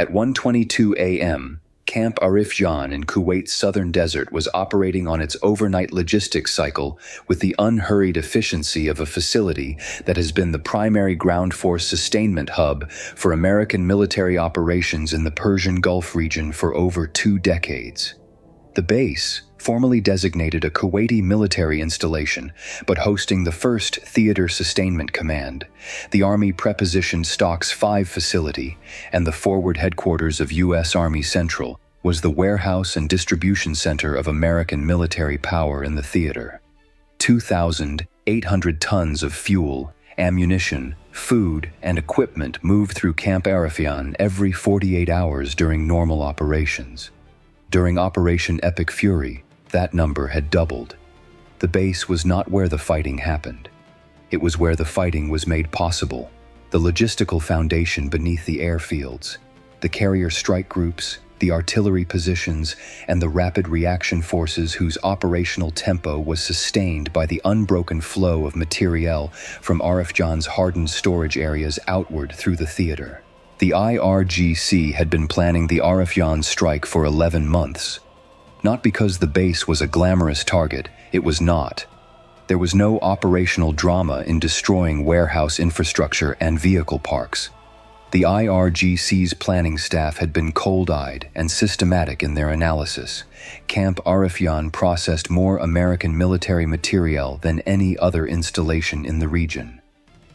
At 1:22 a.m., Camp Arifjan in Kuwait's southern desert was operating on its overnight logistics cycle with the unhurried efficiency of a facility that has been the primary ground force sustainment hub for American military operations in the Persian Gulf region for over 2 decades. The base, formerly designated a Kuwaiti military installation, but hosting the first Theater Sustainment Command, the Army Prepositioned Stocks 5 facility, and the forward headquarters of U.S. Army Central, was the warehouse and distribution center of American military power in the theater. 2,800 tons of fuel, ammunition, food, and equipment moved through Camp Arifjan every 48 hours during normal operations. During Operation Epic Fury, that number had doubled. The base was not where the fighting happened. It was where the fighting was made possible, the logistical foundation beneath the airfields, the carrier strike groups, the artillery positions, and the rapid reaction forces whose operational tempo was sustained by the unbroken flow of materiel from Arifjan's hardened storage areas outward through the theater. The IRGC had been planning the Arifjan strike for 11 months. Not because the base was a glamorous target, it was not. There was no operational drama in destroying warehouse infrastructure and vehicle parks. The IRGC's planning staff had been cold-eyed and systematic in their analysis. Camp Arifjan processed more American military materiel than any other installation in the region.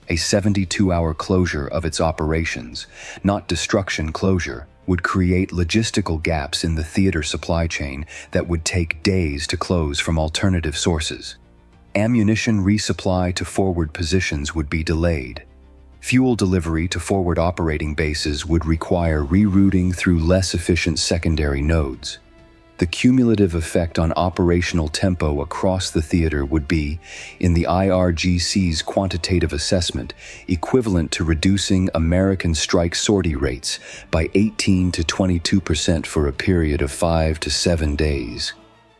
A 72-hour closure of its operations, not destruction closure, would create logistical gaps in the theater supply chain that would take days to close from alternative sources. Ammunition resupply to forward positions would be delayed. Fuel delivery to forward operating bases would require rerouting through less efficient secondary nodes. The cumulative effect on operational tempo across the theater would be, in the IRGC's quantitative assessment, equivalent to reducing American strike sortie rates by 18 to 22% for a period of 5 to 7 days.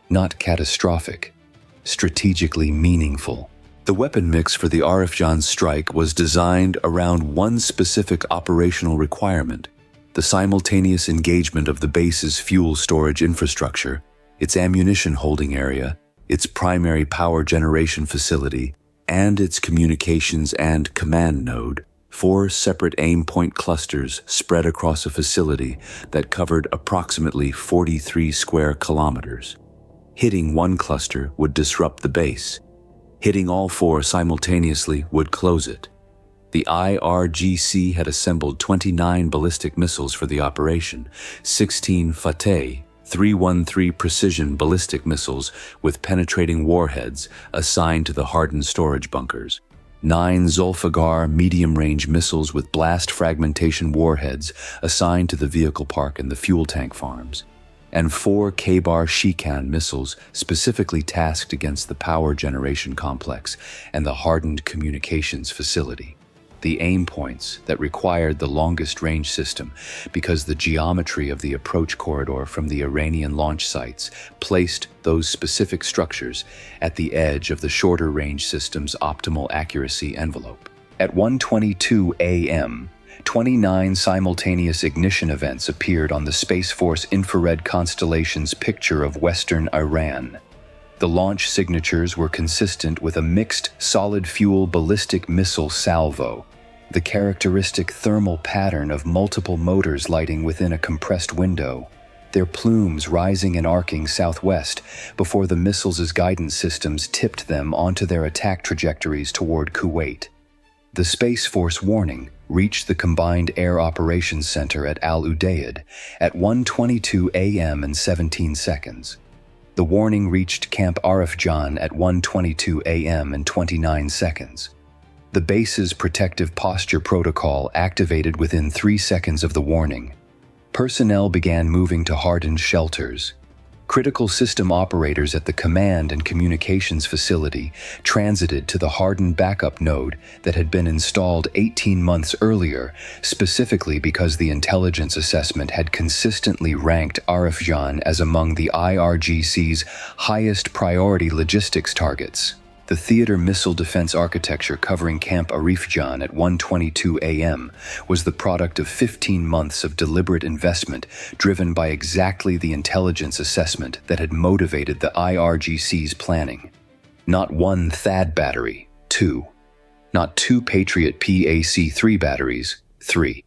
Not catastrophic, strategically meaningful. The weapon mix for the Arifjan strike was designed around one specific operational requirement: the simultaneous engagement of the base's fuel storage infrastructure, its ammunition holding area, its primary power generation facility, and its communications and command node, 4 separate aim point clusters spread across a facility that covered approximately 43 square kilometers. Hitting one cluster would disrupt the base. Hitting all 4 simultaneously would close it. The IRGC had assembled 29 ballistic missiles for the operation, 16 Fateh 313 precision ballistic missiles with penetrating warheads assigned to the hardened storage bunkers, 9 Zolfaghar medium-range missiles with blast fragmentation warheads assigned to the vehicle park and the fuel tank farms, and 4 Kheibar Shekan missiles specifically tasked against the power generation complex and the hardened communications facility. The aim points that required the longest range system because the geometry of the approach corridor from the Iranian launch sites placed those specific structures at the edge of the shorter range system's optimal accuracy envelope. At 1:22 a.m., 29 simultaneous ignition events appeared on the Space Force infrared constellation's picture of western Iran. The launch signatures were consistent with a mixed solid-fuel ballistic missile salvo, the characteristic thermal pattern of multiple motors lighting within a compressed window, their plumes rising and arcing southwest before the missiles' guidance systems tipped them onto their attack trajectories toward Kuwait. The Space Force warning reached the Combined Air Operations Center at Al Udeid at 1:22 a.m. and 17 seconds. The warning reached Camp Arifjan at 1:22 a.m. and 29 seconds. The base's protective posture protocol activated within 3 seconds of the warning. Personnel began moving to hardened shelters. Critical system operators at the command and communications facility transited to the hardened backup node that had been installed 18 months earlier, specifically because the intelligence assessment had consistently ranked Arifjan as among the IRGC's highest priority logistics targets. The theater missile defense architecture covering Camp Arifjan at 1:22 a.m. was the product of 15 months of deliberate investment driven by exactly the intelligence assessment that had motivated the IRGC's planning. Not one THAAD battery, two. Not two Patriot PAC-3 batteries, three.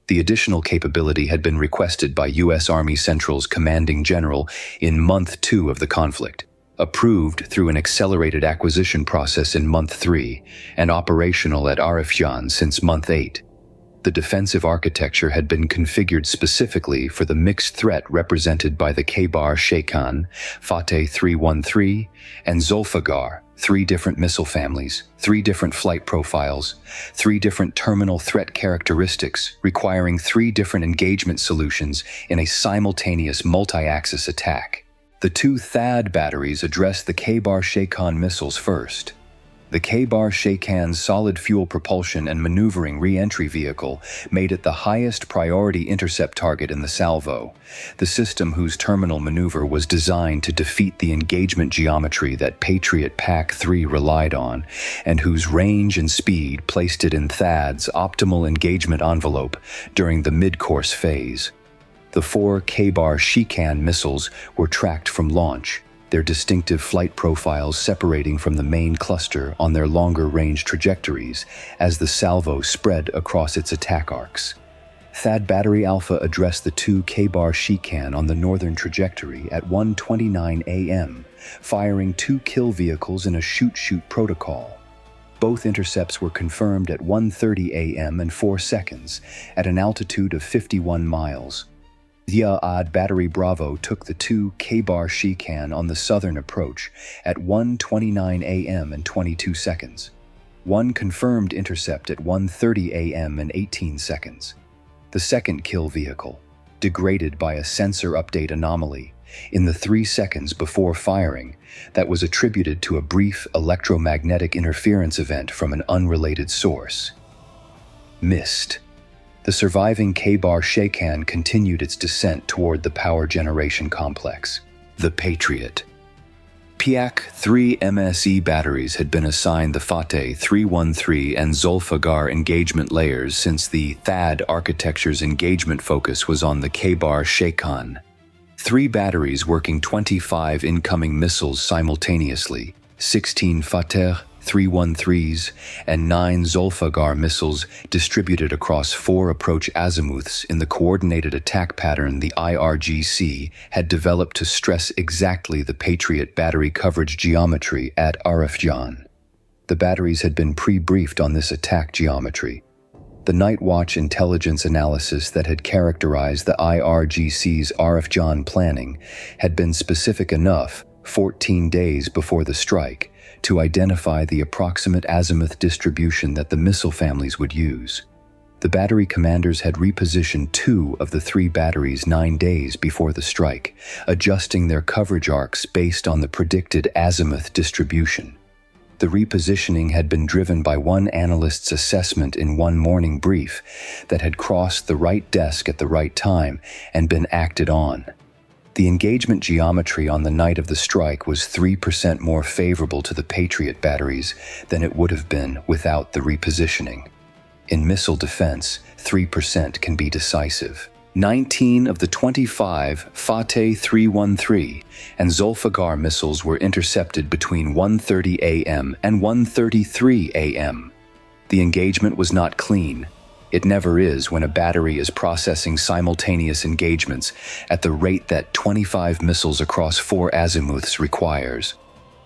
The additional capability had been requested by U.S. Army Central's commanding general in month 2 of the conflict, approved through an accelerated acquisition process in month 3, and operational at Arifjan since month 8. The defensive architecture had been configured specifically for the mixed threat represented by the Kheibar Shekan, Fateh 313, and Zolfaghar, 3 different missile families, 3 different flight profiles, 3 different terminal threat characteristics requiring 3 different engagement solutions in a simultaneous multi-axis attack. The 2 THAAD batteries addressed the Kheibar Shekan missiles first. The Kheibar Shekan's solid fuel propulsion and maneuvering re-entry vehicle made it the highest priority intercept target in the salvo, the system whose terminal maneuver was designed to defeat the engagement geometry that Patriot PAC-3 relied on, and whose range and speed placed it in THAAD's optimal engagement envelope during the mid-course phase. The 4 Kheibar Shekan missiles were tracked from launch, their distinctive flight profiles separating from the main cluster on their longer-range trajectories as the salvo spread across its attack arcs. THAAD Battery Alpha addressed the 2 Kheibar Shekan on the northern trajectory at 1:29 a.m., firing 2 kill vehicles in a shoot-shoot protocol. Both intercepts were confirmed at 1:30 a.m. and 4 seconds at an altitude of 51 miles. THAAD Battery Bravo took the 2 Kheibar Shekan on the southern approach at 1:29 a.m. and 22 seconds. 1 confirmed intercept at 1:30 a.m. and 18 seconds. The second kill vehicle, degraded by a sensor update anomaly in the 3 seconds before firing that was attributed to a brief electromagnetic interference event from an unrelated source. Missed. The surviving Kheibar Shekan continued its descent toward the power generation complex. The Patriot PAC-3 MSE batteries had been assigned the Fateh 313 and Zolfaghar engagement layers since the THAAD architecture's engagement focus was on the Kheibar Shekan. 3 batteries working 25 incoming missiles simultaneously, 16 Fateh 313s and 9 Zolfaghar missiles distributed across 4 approach azimuths in the coordinated attack pattern the IRGC had developed to stress exactly the Patriot battery coverage geometry at Arifjan. The batteries had been pre-briefed on this attack geometry. The Night Watch intelligence analysis that had characterized the IRGC's Arifjan planning had been specific enough 14 days before the strike to identify the approximate azimuth distribution that the missile families would use. The battery commanders had repositioned 2 of the 3 batteries 9 days before the strike, adjusting their coverage arcs based on the predicted azimuth distribution. The repositioning had been driven by one analyst's assessment in one morning brief that had crossed the right desk at the right time and been acted on. The engagement geometry on the night of the strike was 3% more favorable to the Patriot batteries than it would have been without the repositioning. In missile defense, 3% can be decisive. 19 of the 25 Fateh 313 and Zolfaghar missiles were intercepted between 1:30 a.m. and 1:33 a.m. The engagement was not clean. It never is when a battery is processing simultaneous engagements at the rate that 25 missiles across 4 azimuths requires.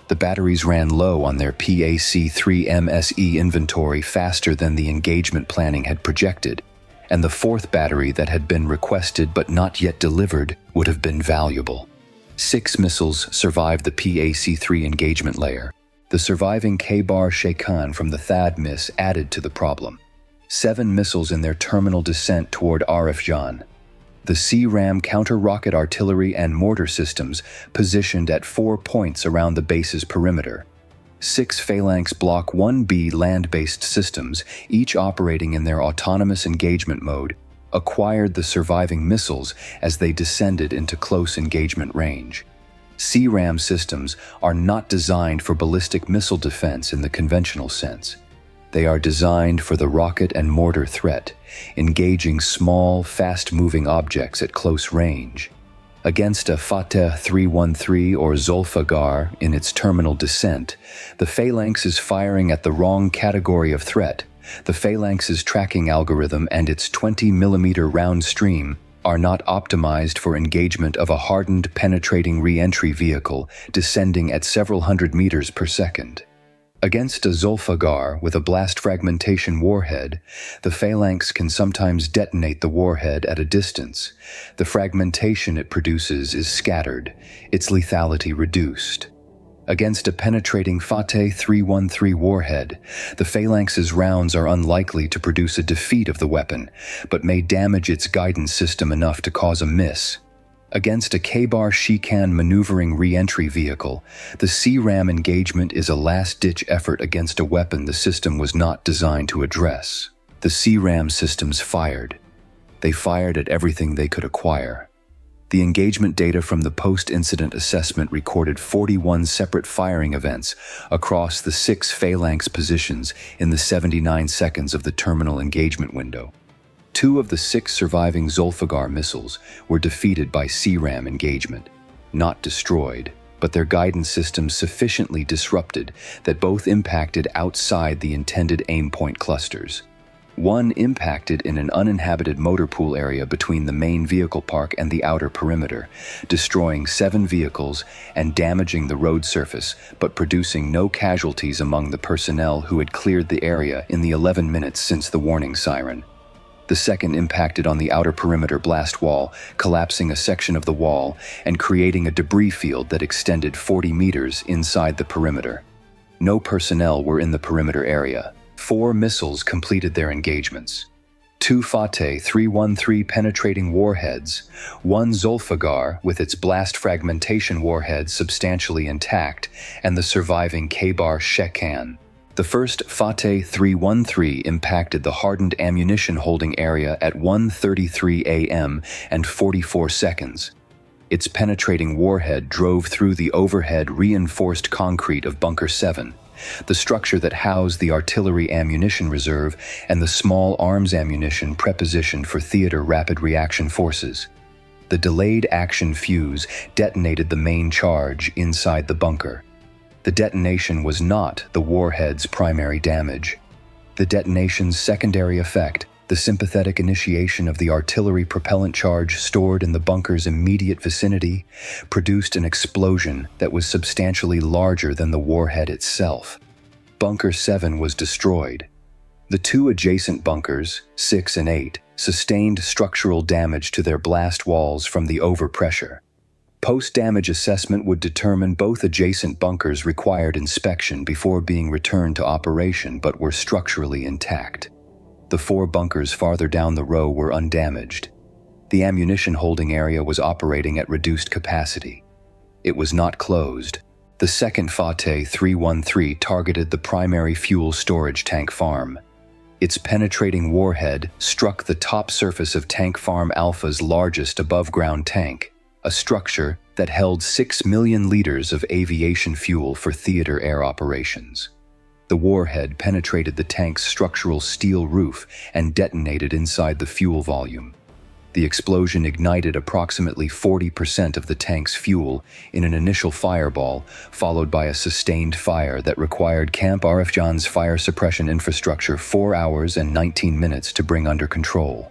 The batteries ran low on their PAC-3 MSE inventory faster than the engagement planning had projected, and the 4th battery that had been requested but not yet delivered would have been valuable. 6 missiles survived the PAC-3 engagement layer. The surviving Kheibar Shekan from the THAAD miss added to the problem. 7 missiles in their terminal descent toward Arifjan. The CRAM counter-rocket artillery and mortar systems positioned at 4 points around the base's perimeter. 6 Phalanx Block 1B land-based systems, each operating in their autonomous engagement mode, acquired the surviving missiles as they descended into close engagement range. CRAM systems are not designed for ballistic missile defense in the conventional sense. They are designed for the rocket and mortar threat, engaging small, fast-moving objects at close range. Against a Fateh 313 or Zolfaghar in its terminal descent, the Phalanx is firing at the wrong category of threat. The Phalanx's tracking algorithm and its 20mm round stream are not optimized for engagement of a hardened penetrating re-entry vehicle descending at several hundred meters per second. Against a Zolfaghar with a blast fragmentation warhead, the Phalanx can sometimes detonate the warhead at a distance. The fragmentation it produces is scattered, its lethality reduced. Against a penetrating Fateh 313 warhead, the Phalanx's rounds are unlikely to produce a defeat of the weapon, but may damage its guidance system enough to cause a miss. Against a Kheibar Shekan maneuvering re-entry vehicle, the CRAM engagement is a last-ditch effort against a weapon the system was not designed to address. The CRAM systems fired. They fired at everything they could acquire. The engagement data from the post-incident assessment recorded 41 separate firing events across the 6 Phalanx positions in the 79 seconds of the terminal engagement window. 2 of the 6 surviving Zolfaghar missiles were defeated by CRAM engagement, not destroyed, but their guidance systems sufficiently disrupted that both impacted outside the intended aim point clusters. 1 impacted in an uninhabited motor pool area between the main vehicle park and the outer perimeter, destroying 7 vehicles and damaging the road surface, but producing no casualties among the personnel who had cleared the area in the 11 minutes since the warning siren. The second impacted on the outer perimeter blast wall, collapsing a section of the wall and creating a debris field that extended 40 meters inside the perimeter. No personnel were in the perimeter area. 4 missiles completed their engagements. 2 Fateh 313 penetrating warheads, 1 Zolfaghar with its blast fragmentation warhead substantially intact, and the surviving Kheibar Shekan. The first Fateh 313 impacted the hardened ammunition holding area at 1:33 a.m. and 44 seconds. Its penetrating warhead drove through the overhead reinforced concrete of Bunker 7, the structure that housed the artillery ammunition reserve and the small arms ammunition prepositioned for theater rapid reaction forces. The delayed action fuse detonated the main charge inside the bunker. The detonation was not the warhead's primary damage. The detonation's secondary effect, the sympathetic initiation of the artillery propellant charge stored in the bunker's immediate vicinity, produced an explosion that was substantially larger than the warhead itself. Bunker 7 was destroyed. The 2 adjacent bunkers, 6 and 8, sustained structural damage to their blast walls from the overpressure. Post-damage assessment would determine both adjacent bunkers required inspection before being returned to operation but were structurally intact. The 4 bunkers farther down the row were undamaged. The ammunition holding area was operating at reduced capacity. It was not closed. The second Fateh 313 targeted the primary fuel storage tank farm. Its penetrating warhead struck the top surface of Tank Farm Alpha's largest above-ground tank, a structure that held 6 million liters of aviation fuel for theater air operations. The warhead penetrated the tank's structural steel roof and detonated inside the fuel volume. The explosion ignited approximately 40% of the tank's fuel in an initial fireball, followed by a sustained fire that required Camp Arifjan's fire suppression infrastructure 4 hours and 19 minutes to bring under control.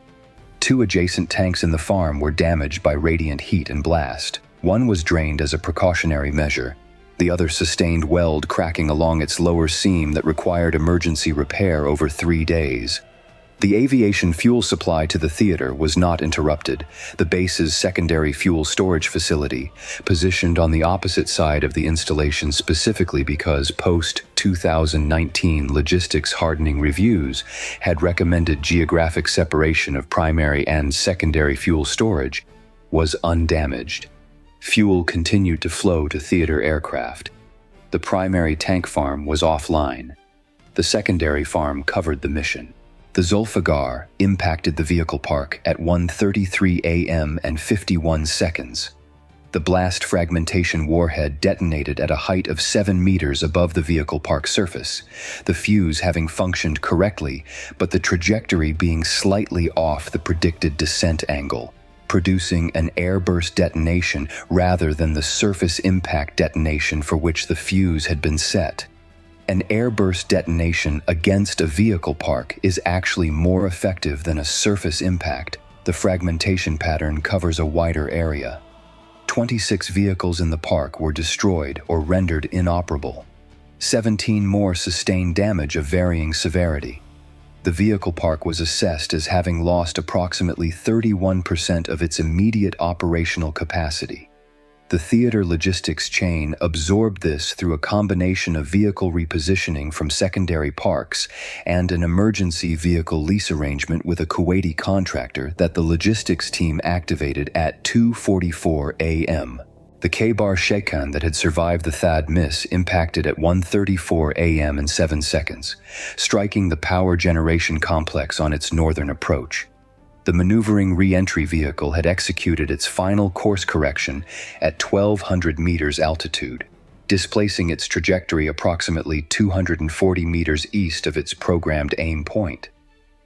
2 adjacent tanks in the farm were damaged by radiant heat and blast. One was drained as a precautionary measure. The other sustained weld cracking along its lower seam that required emergency repair over 3 days. The aviation fuel supply to the theater was not interrupted. The base's secondary fuel storage facility, positioned on the opposite side of the installation specifically because post-2019 logistics hardening reviews had recommended geographic separation of primary and secondary fuel storage, was undamaged. Fuel continued to flow to theater aircraft. The primary tank farm was offline. The secondary farm covered the mission. The Zolfaghar impacted the vehicle park at 1:33 a.m. and 51 seconds. The blast fragmentation warhead detonated at a height of 7 meters above the vehicle park surface, the fuse having functioned correctly, but the trajectory being slightly off the predicted descent angle, producing an airburst detonation rather than the surface impact detonation for which the fuse had been set. An airburst detonation against a vehicle park is actually more effective than a surface impact. The fragmentation pattern covers a wider area. 26 vehicles in the park were destroyed or rendered inoperable. 17 more sustained damage of varying severity. The vehicle park was assessed as having lost approximately 31% of its immediate operational capacity. The theater logistics chain absorbed this through a combination of vehicle repositioning from secondary parks and an emergency vehicle lease arrangement with a Kuwaiti contractor that the logistics team activated at 2:44 a.m. The Kheibar Shekan that had survived the THAAD miss impacted at 1:34 a.m. and 7 seconds, striking the power generation complex on its northern approach. The maneuvering re-entry vehicle had executed its final course correction at 1,200 meters altitude, displacing its trajectory approximately 240 meters east of its programmed aim point.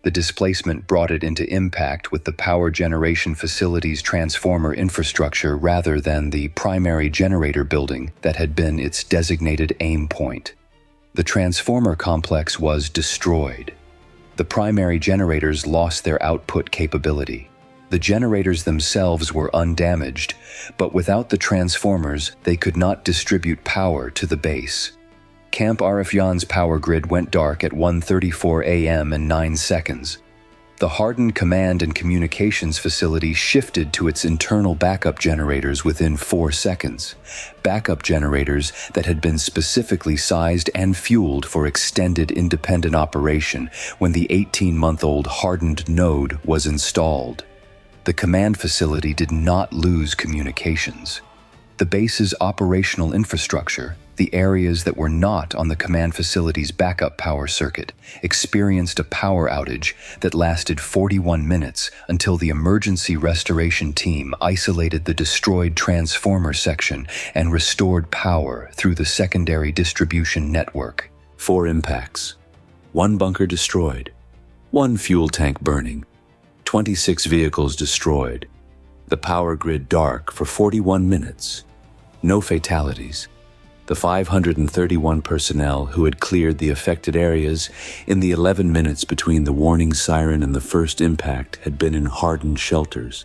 The displacement brought it into impact with the power generation facility's transformer infrastructure rather than the primary generator building that had been its designated aim point. The transformer complex was destroyed. The primary generators lost their output capability. The generators themselves were undamaged, but without the transformers, they could not distribute power to the base. Camp Arifjan's power grid went dark at 1:34 a.m. and 9 seconds. The hardened command and communications facility shifted to its internal backup generators within 4 seconds. Backup generators that had been specifically sized and fueled for extended independent operation when the 18-month-old hardened node was installed. The command facility did not lose communications. The base's operational infrastructure, the areas that were not on the command facility's backup power circuit, experienced a power outage that lasted 41 minutes until the emergency restoration team isolated the destroyed transformer section and restored power through the secondary distribution network. 4 impacts. 1 bunker destroyed. 1 fuel tank burning. 26 vehicles destroyed. The power grid dark for 41 minutes. No fatalities. The 531 personnel who had cleared the affected areas in the 11 minutes between the warning siren and the first impact had been in hardened shelters.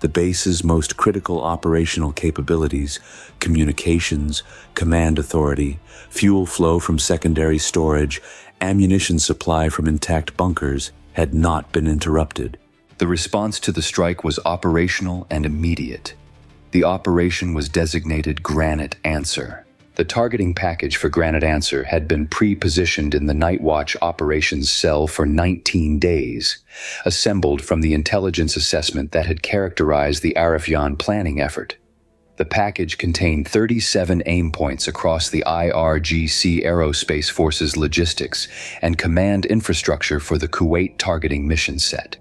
The base's most critical operational capabilities, communications, command authority, fuel flow from secondary storage, ammunition supply from intact bunkers, had not been interrupted. The response to the strike was operational and immediate. The operation was designated GRANITE ANSWER. The targeting package for GRANITE ANSWER had been pre-positioned in the Night Watch operations cell for 19 days, assembled from the intelligence assessment that had characterized the Arifjan planning effort. The package contained 37 aim points across the IRGC Aerospace Force's logistics and command infrastructure for the Kuwait targeting mission set.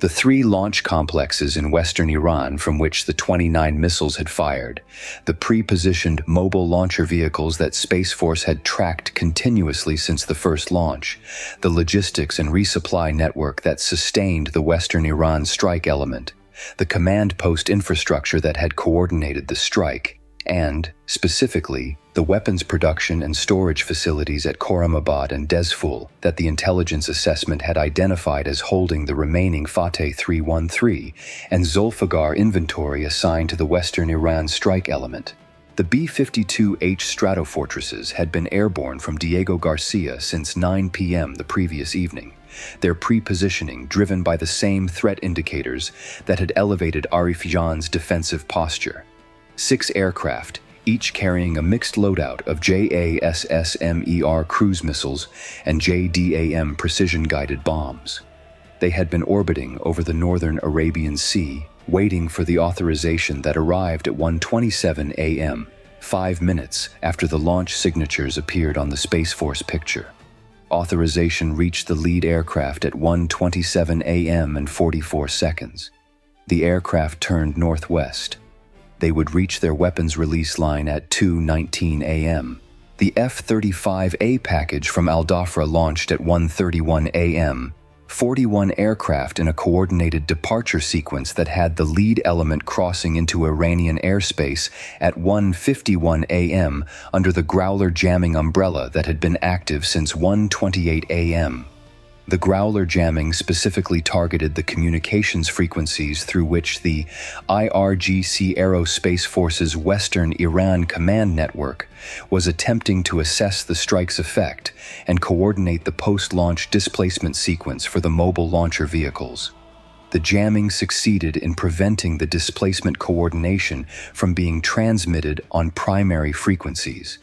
The 3 launch complexes in western Iran from which the 29 missiles had fired, the pre-positioned mobile launcher vehicles that Space Force had tracked continuously since the first launch, the logistics and resupply network that sustained the western Iran strike element, the command post infrastructure that had coordinated the strike, and, specifically, the weapons production and storage facilities at Khorramabad and Dezful that the intelligence assessment had identified as holding the remaining Fateh 313 and Zolfaghar inventory assigned to the Western Iran strike element. The B-52H Stratofortresses had been airborne from Diego Garcia since 9 p.m. the previous evening, their pre-positioning driven by the same threat indicators that had elevated Arifjan's defensive posture. 6 aircraft, each carrying a mixed loadout of JASSMER cruise missiles and JDAM precision-guided bombs. They had been orbiting over the northern Arabian Sea, waiting for the authorization that arrived at 1:27 a.m., 5 minutes after the launch signatures appeared on the Space Force picture. Authorization reached the lead aircraft at 1:27 a.m. and 44 seconds. The aircraft turned northwest. they would reach their weapons release line at 2:19 a.m. The F-35A package from Al Dhafra launched at 1:31 a.m. 41 aircraft in a coordinated departure sequence that had the lead element crossing into Iranian airspace at 1:51 a.m. under the Growler jamming umbrella that had been active since 1:28 a.m. The Growler jamming specifically targeted the communications frequencies through which the IRGC Aerospace Force's Western Iran command network was attempting to assess the strike's effect and coordinate the post-launch displacement sequence for the mobile launcher vehicles. The jamming succeeded in preventing the displacement coordination from being transmitted on primary frequencies.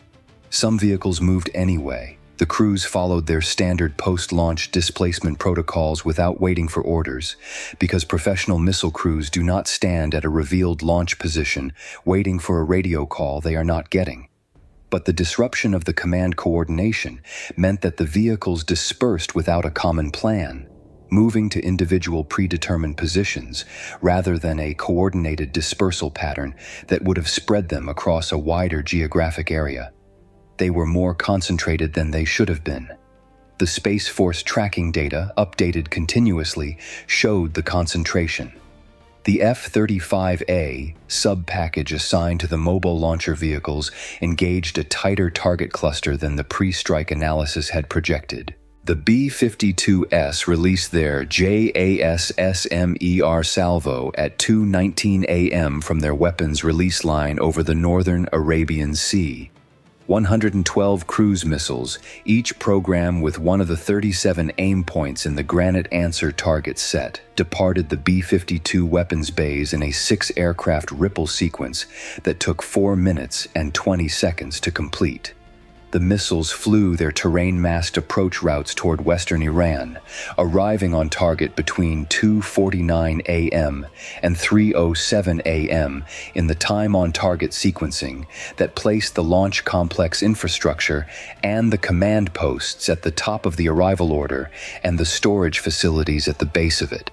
Some vehicles moved anyway. The crews followed their standard post-launch displacement protocols without waiting for orders, because professional missile crews do not stand at a revealed launch position waiting for a radio call they are not getting. But the disruption of the command coordination meant that the vehicles dispersed without a common plan, moving to individual predetermined positions rather than a coordinated dispersal pattern that would have spread them across a wider geographic area. They were more concentrated than they should have been. The Space Force tracking data, updated continuously, showed the concentration. The F-35A sub-package assigned to the mobile launcher vehicles engaged a tighter target cluster than the pre-strike analysis had projected. The B-52S released their JASSMER salvo at 2:19 a.m. from their weapons release line over the northern Arabian Sea. 112 cruise missiles, each program with one of the 37 aim points in the GRANITE ANSWER target set, departed the B-52 weapons bays in a 6-aircraft ripple sequence that took 4 minutes and 20 seconds to complete. The missiles flew their terrain-masked approach routes toward western Iran, arriving on target between 2:49 a.m. and 3:07 a.m. in the time-on-target sequencing that placed the launch complex infrastructure and the command posts at the top of the arrival order and the storage facilities at the base of it,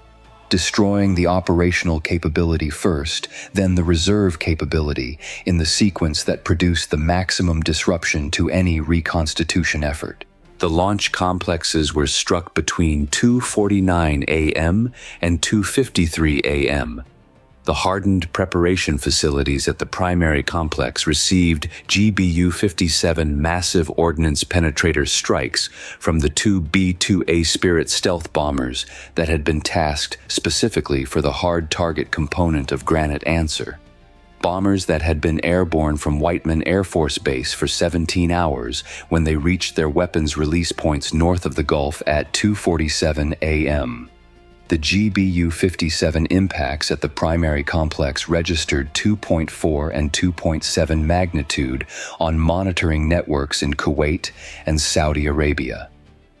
destroying the operational capability first, then the reserve capability in the sequence that produced the maximum disruption to any reconstitution effort. The launch complexes were struck between 2:49 a.m. and 2:53 a.m. The hardened preparation facilities at the primary complex received GBU-57 massive ordnance penetrator strikes from the 2 B-2A Spirit stealth bombers that had been tasked specifically for the hard target component of GRANITE ANSWER. Bombers that had been airborne from Whiteman Air Force Base for 17 hours when they reached their weapons release points north of the Gulf at 2:47 a.m. The GBU-57 impacts at the primary complex registered 2.4 and 2.7 magnitude on monitoring networks in Kuwait and Saudi Arabia.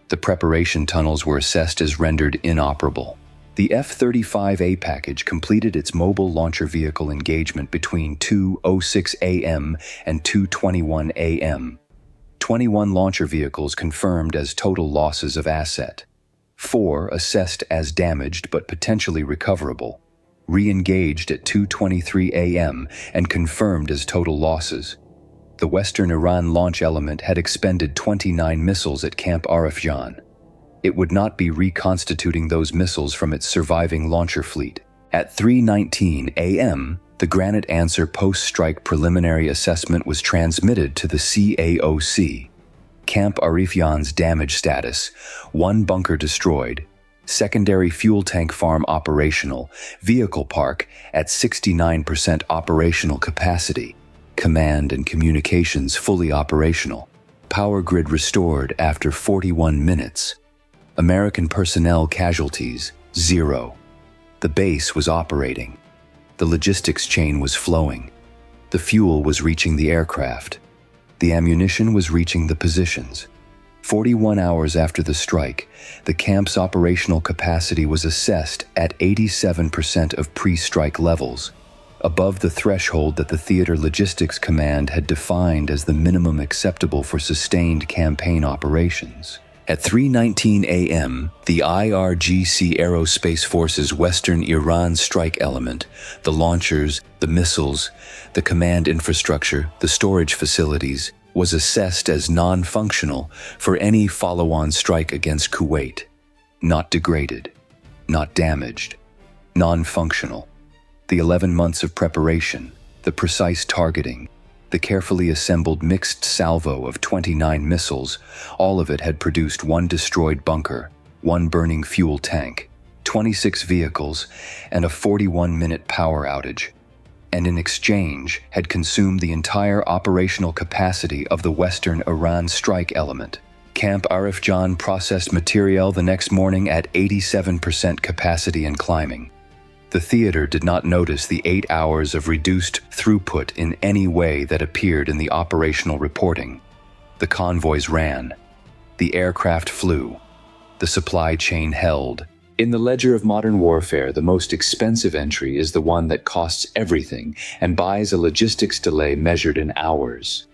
The preparation tunnels were assessed as rendered inoperable. The F-35A package completed its mobile launcher vehicle engagement between 2:06 a.m. and 2:21 a.m. 21 launcher vehicles confirmed as total losses of asset. 4 assessed as damaged but potentially recoverable, re-engaged at 2:23 a.m. and confirmed as total losses. The Western Iran launch element had expended 29 missiles at Camp Arifjan. It would not be reconstituting those missiles from its surviving launcher fleet. At 3:19 a.m., the GRANITE ANSWER post-strike preliminary assessment was transmitted to the CAOC. Camp Arifjan's damage status: 1 bunker destroyed, secondary fuel tank farm operational, vehicle park at 69% operational capacity, command and communications fully operational, power grid restored after 41 minutes. American personnel casualties, 0. The base was operating. The logistics chain was flowing. The fuel was reaching the aircraft. The ammunition was reaching the positions. 41 hours after the strike, the camp's operational capacity was assessed at 87% of pre-strike levels, above the threshold that the Theater Logistics Command had defined as the minimum acceptable for sustained campaign operations. At 3:19 a.m., the IRGC Aerospace Force's Western Iran strike element, the launchers, the missiles, the command infrastructure, the storage facilities, was assessed as non-functional for any follow-on strike against Kuwait. Not degraded, not damaged, non-functional. The 11 months of preparation, the precise targeting, the carefully assembled mixed salvo of 29 missiles, all of it had produced one destroyed bunker, one burning fuel tank, 26 vehicles, and a 41-minute power outage, and in exchange had consumed the entire operational capacity of the Western Iran strike element. Camp Arifjan processed material the next morning at 87% capacity and climbing. The theater did not notice the 8 hours of reduced throughput in any way that appeared in the operational reporting. The convoys ran. The aircraft flew. The supply chain held. In the ledger of modern warfare, the most expensive entry is the one that costs everything and buys a logistics delay measured in hours.